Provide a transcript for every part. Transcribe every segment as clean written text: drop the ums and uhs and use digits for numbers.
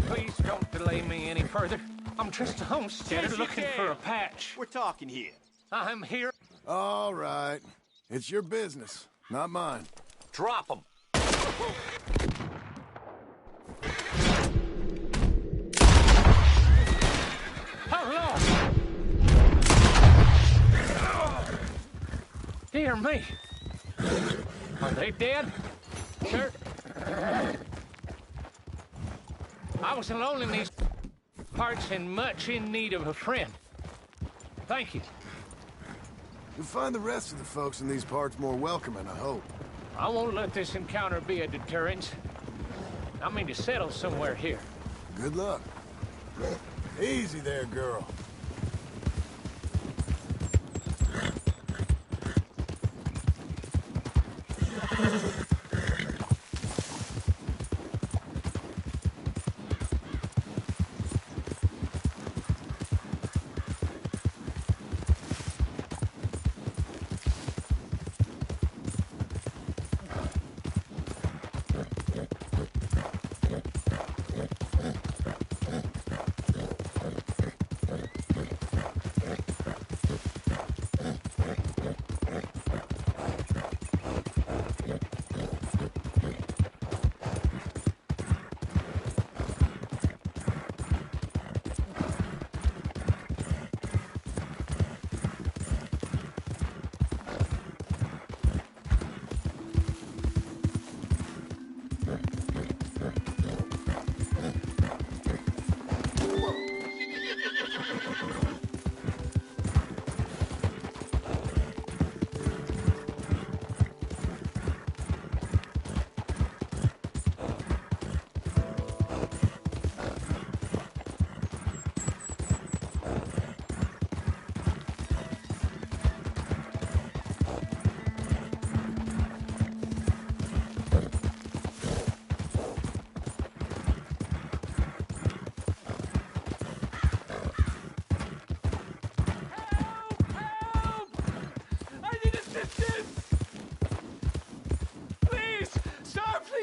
Please don't delay me any further. I'm just a homesteader looking for a patch. We're talking here. I'm here. All right. It's your business, not mine. Drop 'em. How long? Dear me. Are they dead? Sure. I was alone in these parts and much in need of a friend. Thank you. You'll find the rest of the folks in these parts more welcoming, I hope. I won't let this encounter be a deterrent. I mean to settle somewhere here. Good luck. Easy there, girl.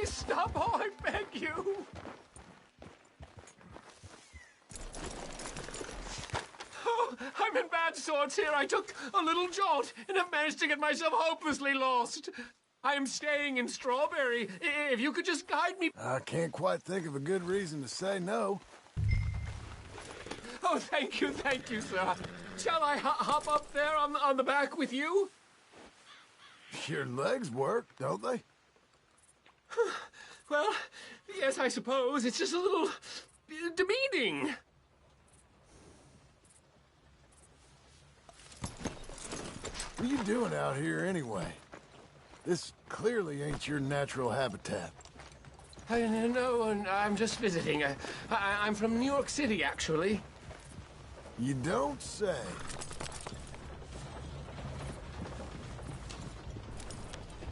Stop! Oh, I beg you! Oh, I'm in bad sorts here. I took a little jolt and have managed to get myself hopelessly lost. I am staying in Strawberry. If you could just guide me... I can't quite think of a good reason to say no. Oh, thank you, sir. Shall I hop up there on the back with you? Your legs work, don't they? Well, yes, I suppose. It's just a little demeaning. What are you doing out here anyway? This clearly ain't your natural habitat. No, I'm just visiting. I'm from New York City, actually. You don't say.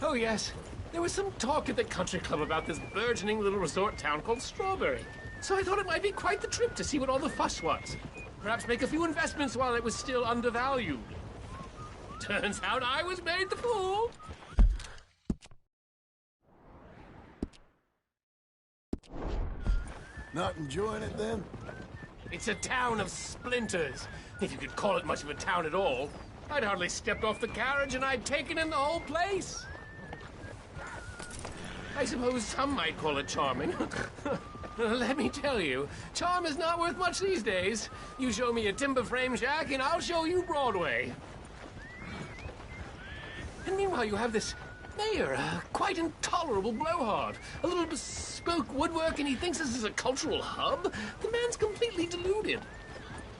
Oh, yes. There was some talk at the country club about this burgeoning little resort town called Strawberry. So I thought it might be quite the trip to see what all the fuss was. Perhaps make a few investments while it was still undervalued. Turns out I was made the fool. Not enjoying it, then? It's a town of splinters, if you could call it much of a town at all. I'd hardly stepped off the carriage and I'd taken in the whole place. I suppose some might call it charming. Let me tell you, charm is not worth much these days. You show me a timber frame shack and I'll show you Broadway. And meanwhile you have this mayor, a quite intolerable blowhard. A little bespoke woodwork and he thinks this is a cultural hub? The man's completely deluded.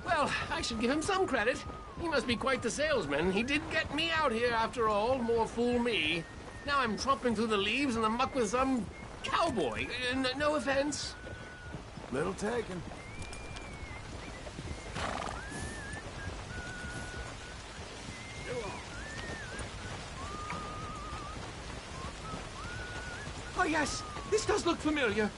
Well, I should give him some credit. He must be quite the salesman. He did get me out here after all. More fool me. Now I'm tromping through the leaves and the muck with some cowboy. No offense. Little taken. Oh, yes. This does look familiar.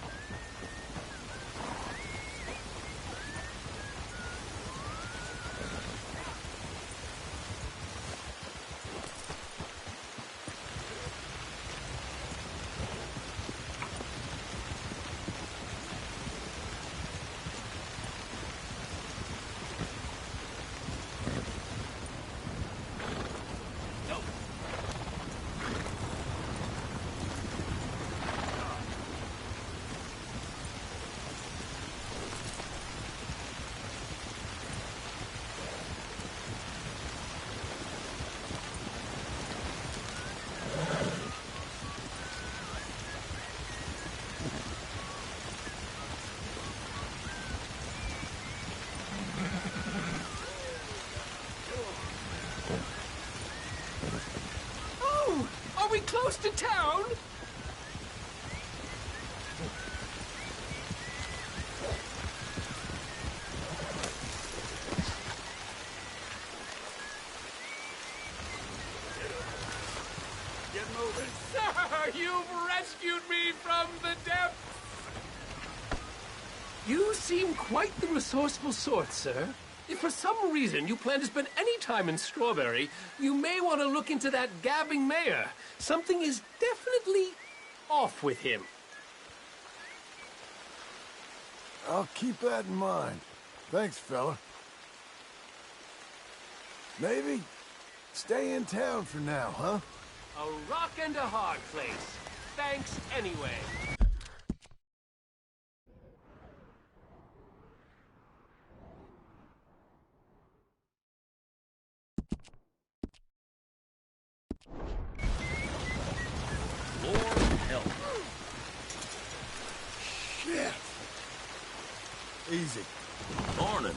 Oh, are we close to town? Get moving. Sir, you've rescued me from the depths! You seem quite the resourceful sort, sir. If for some reason you plan to spend any time in Strawberry, you may want to look into that gabbing mayor. Something is definitely off with him. I'll keep that in mind. Thanks, fella. Maybe stay in town for now, huh? A rock and a hard place. Thanks anyway. Lord help. Shit. Easy. Morning.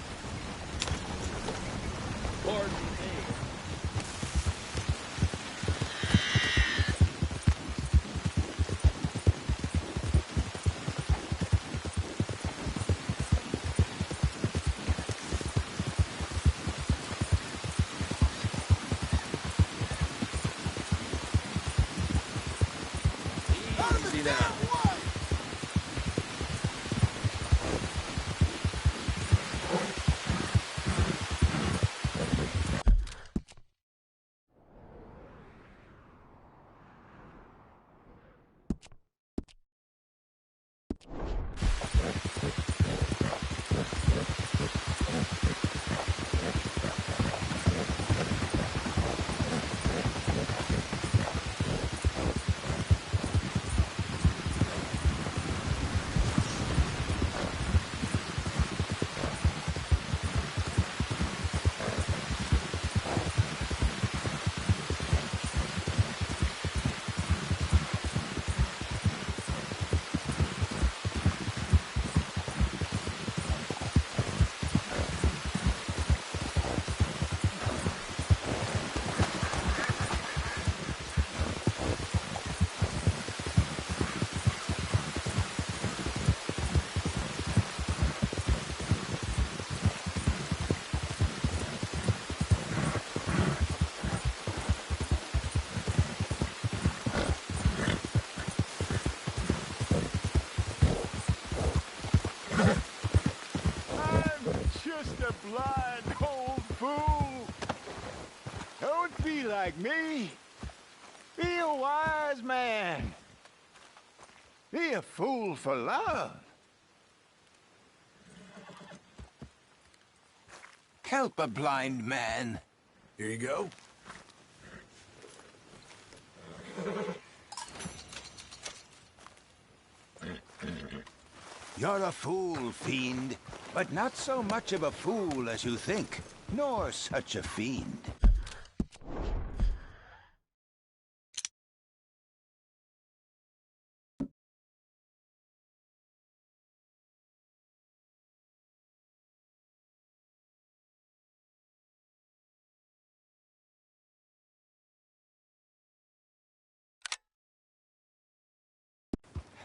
Pardon me. Easy now. Just a blind old fool. Don't be like me. Be a wise man. Be a fool for love. Help a blind man. Here you go. You're a fool, fiend, but not so much of a fool as you think, nor such a fiend.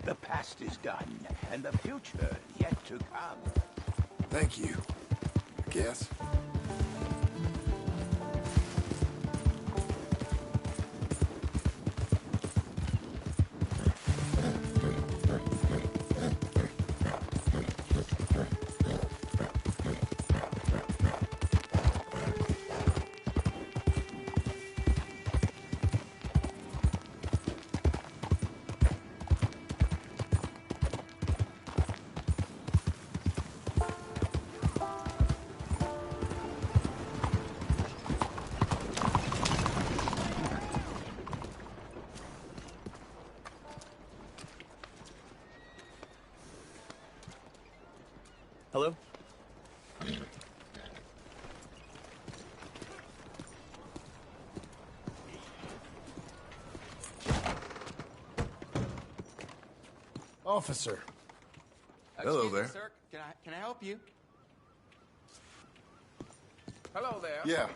The past is done, and the future yet to come. Thank you, I guess. Hello? Officer. Hello Excuse me, there. sir. Can I help you? Hello there. Yeah.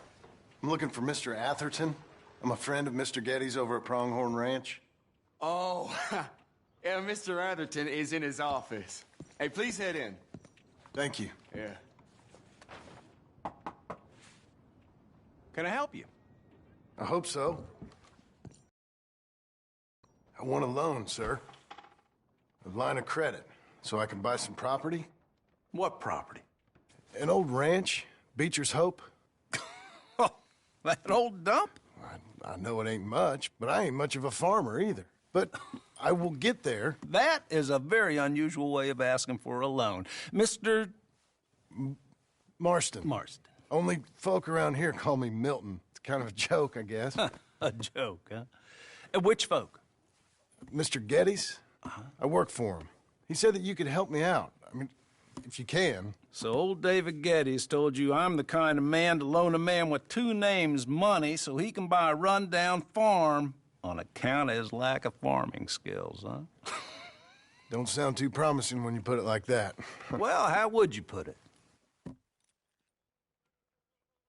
I'm looking for Mr. Atherton. I'm a friend of Mr. Getty's over at Pronghorn Ranch. Oh, yeah, Mr. Atherton is in his office. Hey, please head in. Thank you. Yeah. Can I help you? I hope so. I want a loan, sir. A line of credit, so I can buy some property. What property? An old ranch, Beecher's Hope. Oh, that old dump? I know it ain't much, but I ain't much of a farmer either. But I will get there. That is a very unusual way of asking for a loan. Mr. Marston. Marston. Only folk around here call me Milton. It's kind of a joke, I guess. A joke, huh? Which folk? Mr. Getty's? I work for him. He said that you could help me out. I mean, if you can. So old David Geddes told you I'm the kind of man to loan a man with two names money so he can buy a rundown farm on account of his lack of farming skills, huh? Don't sound too promising when you put it like that. Well, how would you put it?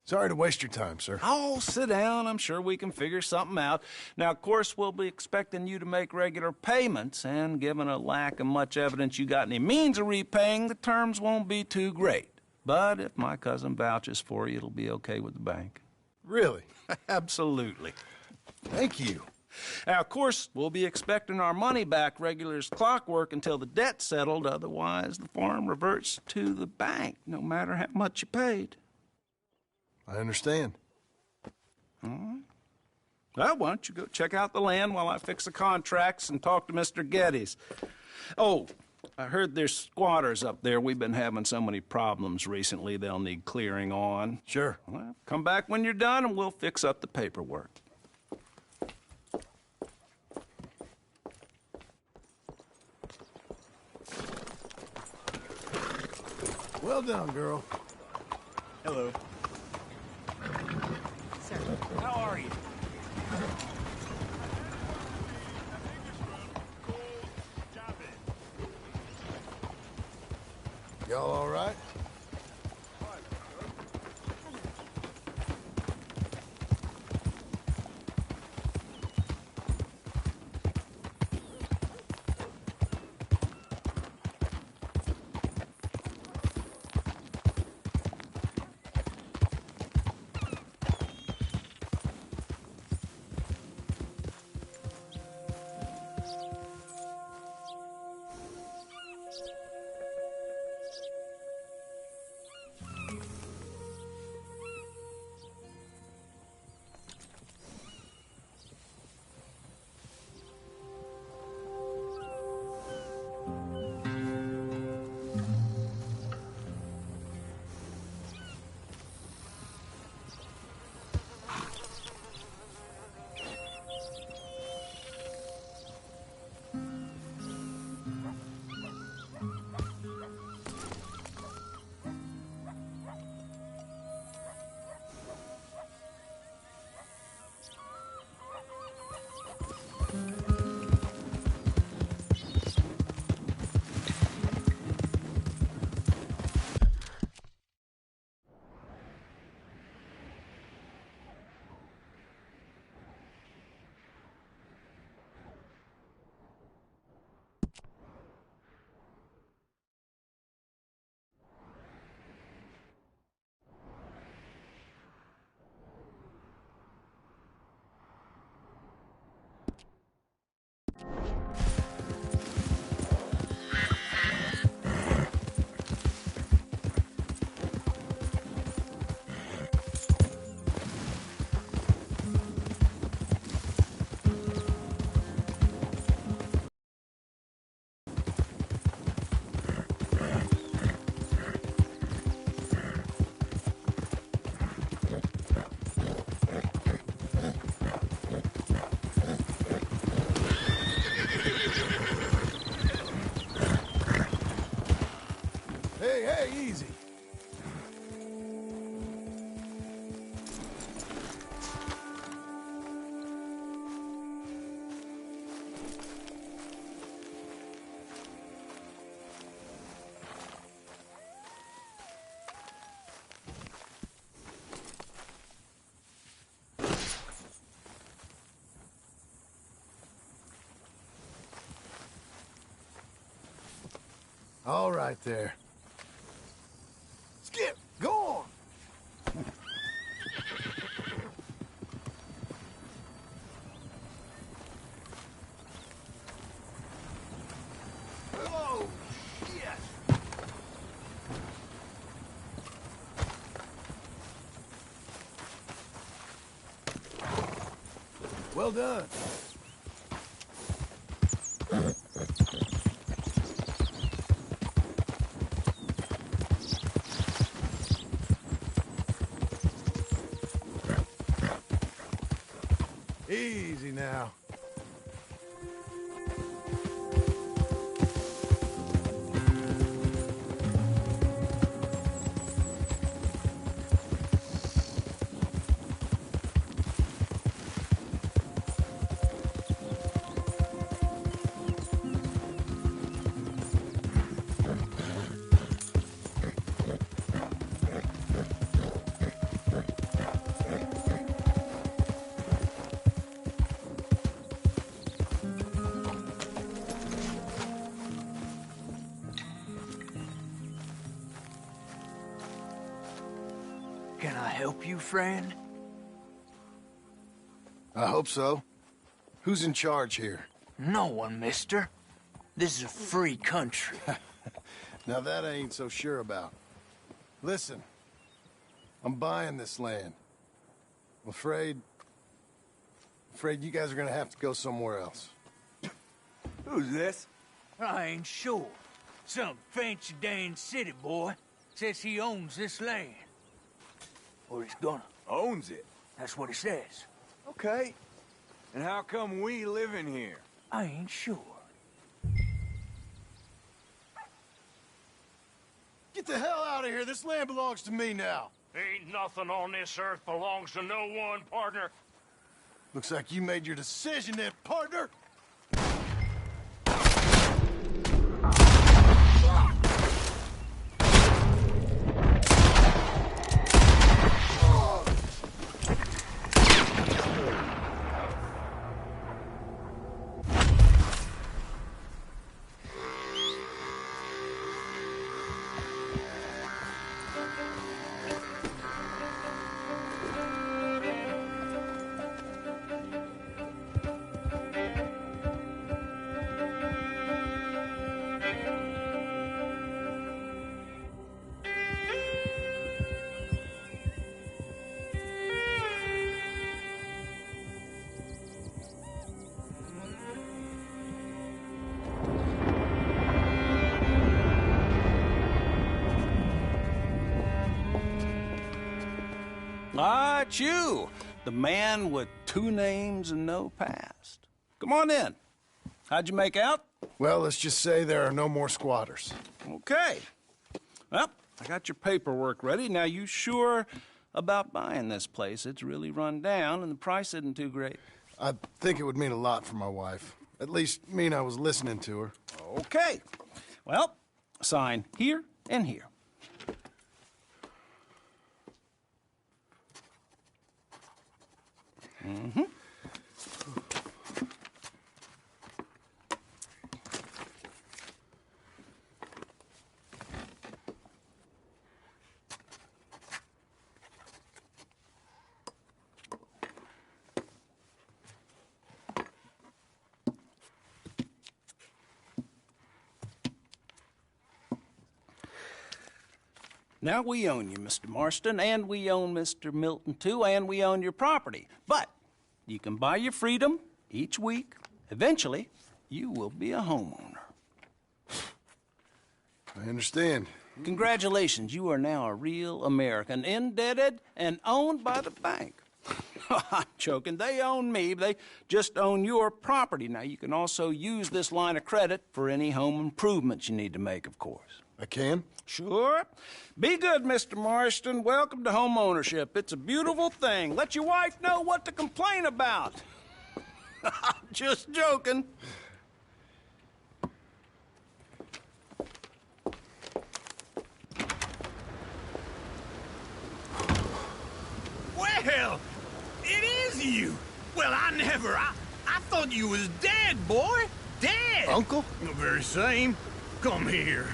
Sorry to waste your time, sir. Oh, sit down. I'm sure we can figure something out. Now, of course, we'll be expecting you to make regular payments, and given a lack of much evidence you got any means of repaying, the terms won't be too great. But if my cousin vouches for you, it'll be okay with the bank. Really? Absolutely. Thank you. Now, of course, we'll be expecting our money back regular as clockwork until the debt's settled. Otherwise, the farm reverts to the bank, no matter how much you paid. I understand. All right. Well, why don't you go check out the land while I fix the contracts and talk to Mr. Geddes. Oh, I heard there's squatters up there. We've been having so many problems recently, they'll need clearing on. Sure. Well, come back when you're done and we'll fix up the paperwork. Well done, girl. Hello. Sir, how are you? Y'all all right? Hey, hey, easy. All right there. Skip, go on. Oh, shit. Well done. Easy now. Can I help you, friend? I hope so. Who's in charge here? No one, mister. This is a free country. Now that I ain't so sure about. Listen, I'm buying this land. I'm afraid you guys are gonna have to go somewhere else. Who's this? I ain't sure. Some fancy Dan city boy says he owns this land. Or he's gonna. Owns it. That's what he says. Okay. And how come we live in here? I ain't sure. Get the hell out of here. This land belongs to me now. Ain't nothing on this earth belongs to no one, partner. Looks like you made your decision then, partner. Ah, it's you, the man with 2 names and no past. Come on in. How'd you make out? Well, let's just say there are no more squatters. Okay. Well, I got your paperwork ready. Now, you sure about buying this place? It's really run down, and the price isn't too great. I think it would mean a lot for my wife. At least mean I was listening to her. Okay. Well, sign here and here. Mm-hmm. Now, we own you, Mr. Marston, and we own Mr. Milton, too, and we own your property. But you can buy your freedom each week. Eventually, you will be a homeowner. I understand. Congratulations, you are now a real American, indebted and owned by the bank. I'm joking. They own me. They just own your property. Now, you can also use this line of credit for any home improvements you need to make, of course. I can? Sure. Be good, Mr. Marston. Welcome to home ownership. It's a beautiful thing. Let your wife know what to complain about. Just joking. Well, it is you. Well, I thought you was dead, boy. Dead. Uncle? The very same. Come here.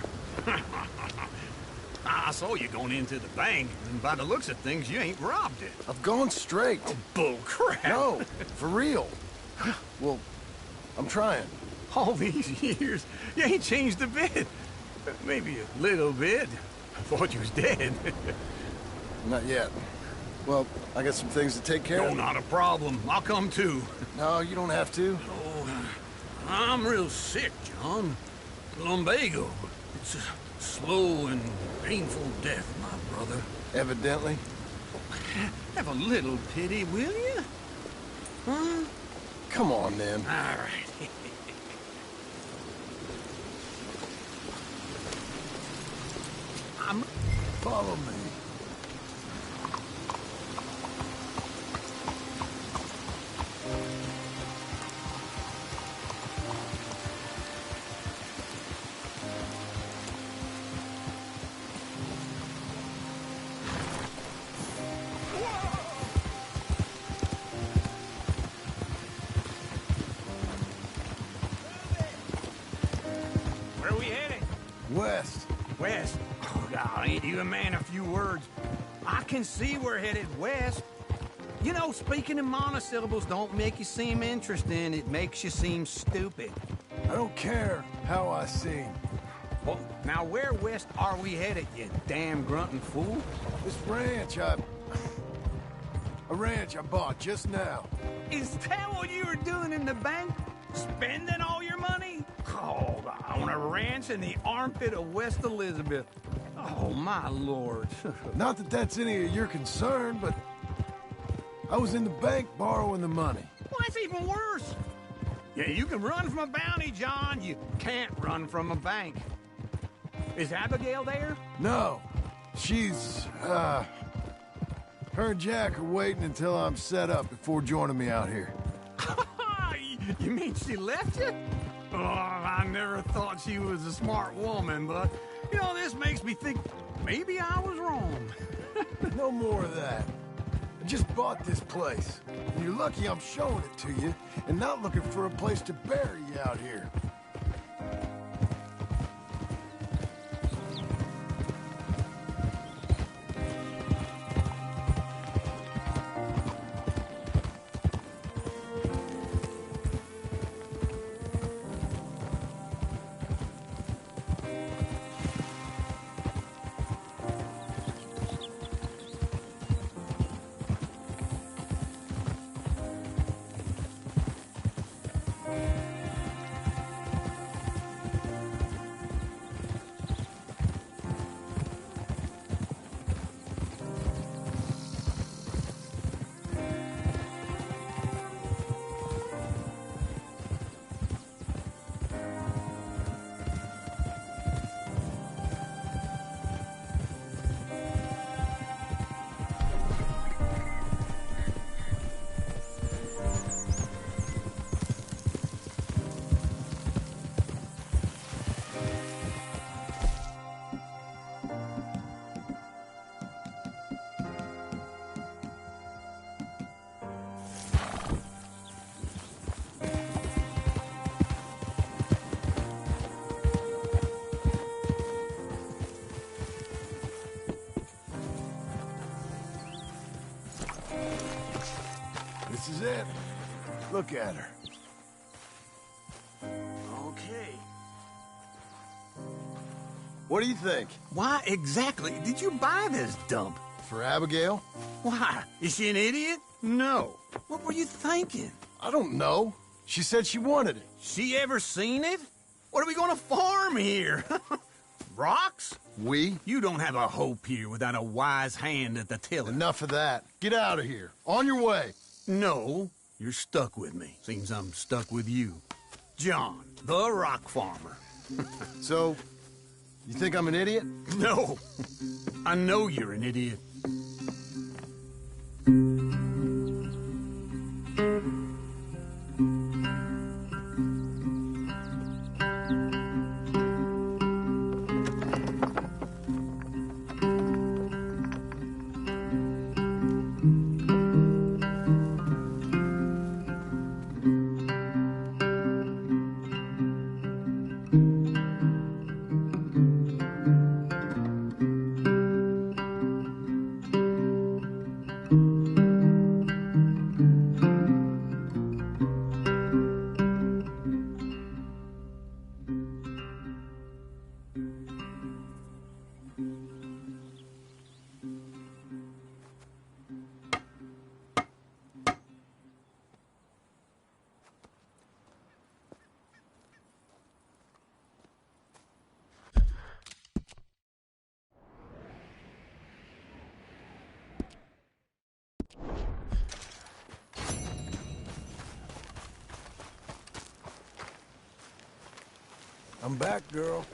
I saw you going into the bank, and by the looks of things, you ain't robbed it. I've gone straight. Bull crap. No, for real. Well, I'm trying. All these years, you ain't changed a bit. Maybe a little bit. I thought you was dead. Not yet. Well, I got some things to take care No, of. not a problem. I'll come too. No, you don't have to. Oh, I'm real sick, John. Lumbago. It's a slow and painful death, my brother. Evidently. Have a little pity, will you? Huh? Come on, then. All right. Follow me. Where are we headed? West. West. Oh, God, ain't you a man of few words? I can see we're headed west. You know, speaking in monosyllables don't make you seem interesting. It makes you seem stupid. I don't care how I seem. Well, now where west are we headed, you damn grunting fool? This ranch a ranch I bought just now. Is that what you were doing in the bank? Spending all your money? Oh, on a ranch in the armpit of West Elizabeth. Oh, my lord. Not that that's any of your concern, but I was in the bank borrowing the money. Well, that's even worse. Yeah, you can run from a bounty, John. You can't run from a bank. Is Abigail there? No, she's, her and Jack are waiting until I'm set up before joining me out here. You mean she left you? Oh, I never thought she was a smart woman, but, you know, this makes me think maybe I was wrong. No more of that. I just bought this place. And you're lucky I'm showing it to you and not looking for a place to bury you out here. This is it. Look at her. Okay. What do you think? Why exactly did you buy this dump? For Abigail? Why? Is she an idiot? No. What were you thinking? I don't know. She said she wanted it. She ever seen it? What are we gonna farm here? Rocks? We? You don't have a hope here without a wise hand at the tiller. Enough of that. Get out of here. On your way. No, you're stuck with me. Seems I'm stuck with you. John, the rock farmer. So, you think I'm an idiot? No, I know you're an idiot. I'm back, girl.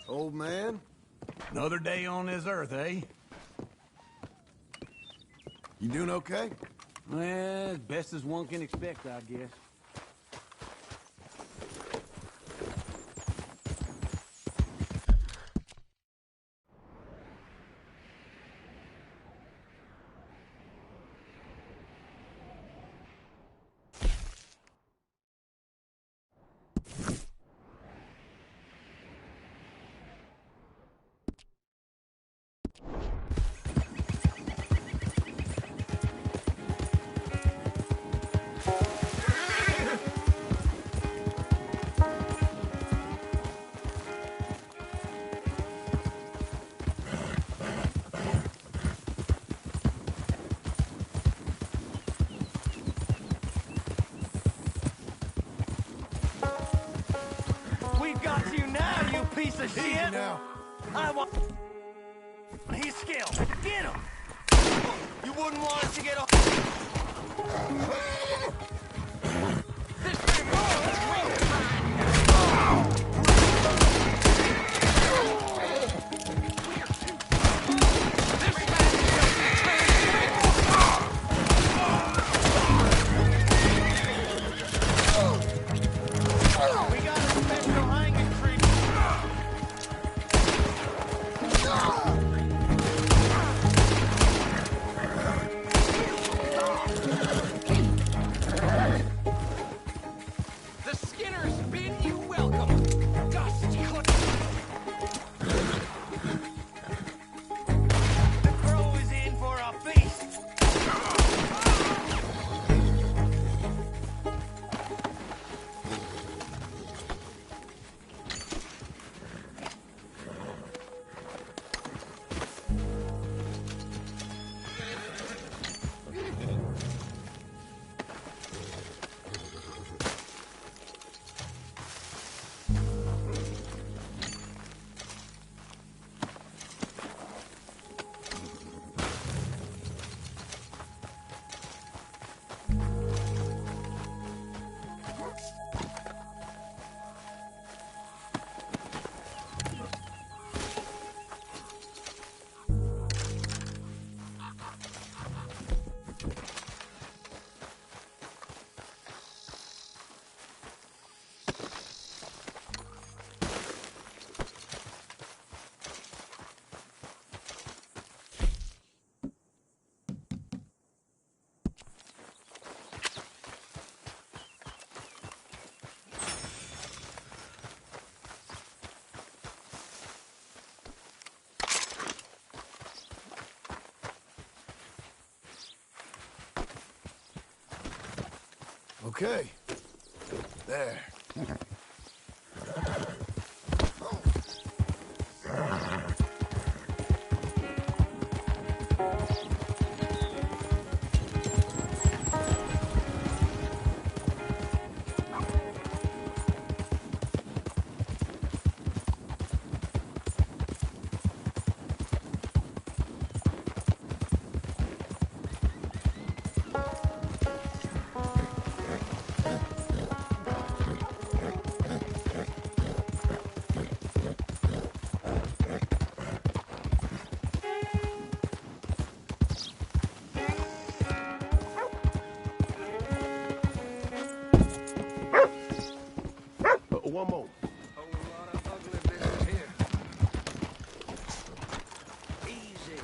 Old man? Another day on this earth, eh? You doing okay? Well, as best as one can expect, I guess. Got you now, you piece of Easy shit! now. I want... He's skilled. Get him! You wouldn't want us to get off. Okay. There. One more. Whole lot of ugly business here. Easy.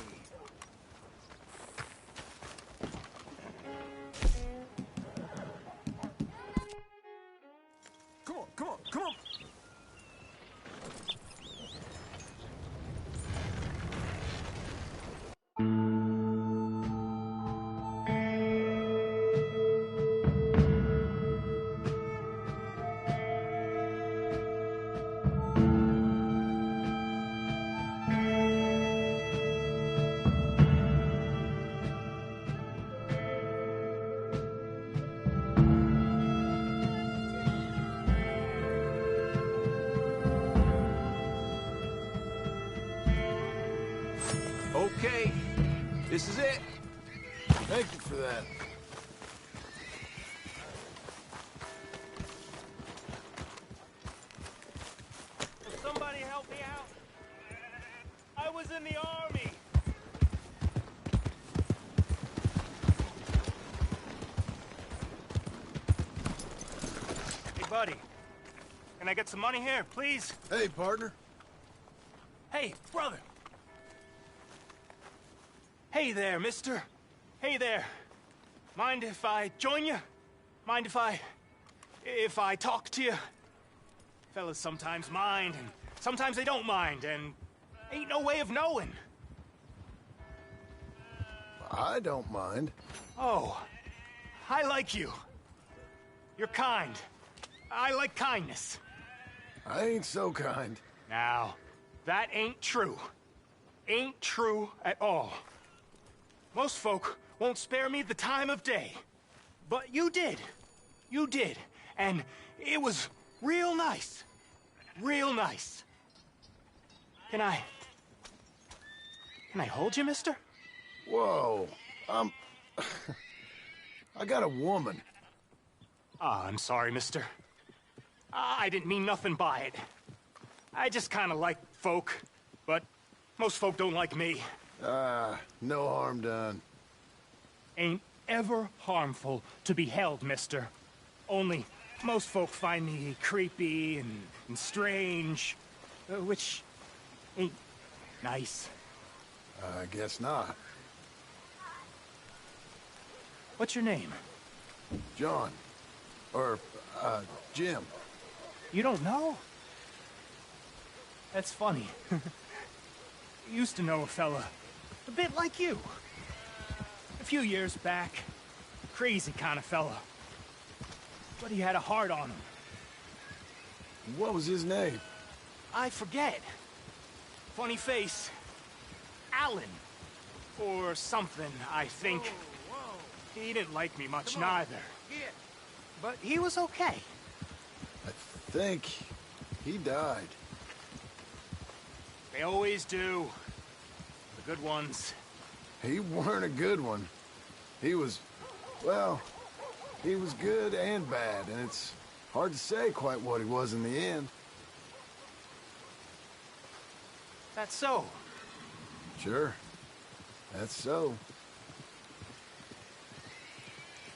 Come on, come on, come on. Okay, this is it. Thank you for that. Will somebody help me out? I was in the army. Hey, buddy. Can I get some money here, please? Hey, partner. Hey, brother. Hey there, mister. Hey there. Mind if I join you? Mind if I talk to you? Fellas sometimes mind, and sometimes they don't mind, and ain't no way of knowing. I don't mind. Oh, I like you. You're kind. I like kindness. I ain't so kind. Now, that ain't true. Ain't true at all. Most folk won't spare me the time of day. But you did. You did. And it was real nice. Real nice. Can I hold you, mister? Whoa. I got a woman. Ah, I'm sorry, mister. I didn't mean nothing by it. I just kind of like folk, but most folk don't like me. No harm done. Ain't ever harmful to be held, mister. Only most folk find me creepy and strange, which ain't nice. I guess not. What's your name? John. Or, Jim. You don't know? That's funny. Used to know a fella a bit like you. A few years back. Crazy kind of fella. But he had a heart on him. What was his name? I forget. Funny face. Alan. Or something, I think. He didn't like me much neither. But he was okay. I think he died. They always do. The good ones. He weren't a good one. He was, well, he was good and bad, and it's hard to say quite what he was in the end. That's so. Sure. That's so.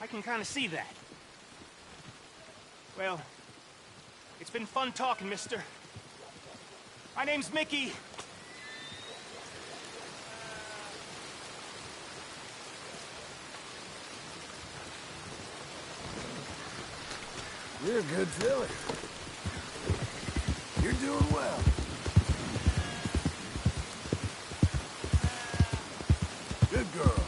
I can kind of see that. Well, it's been fun talking, mister. My name's Mickey. You're a good filly. You're doing well. Good girl.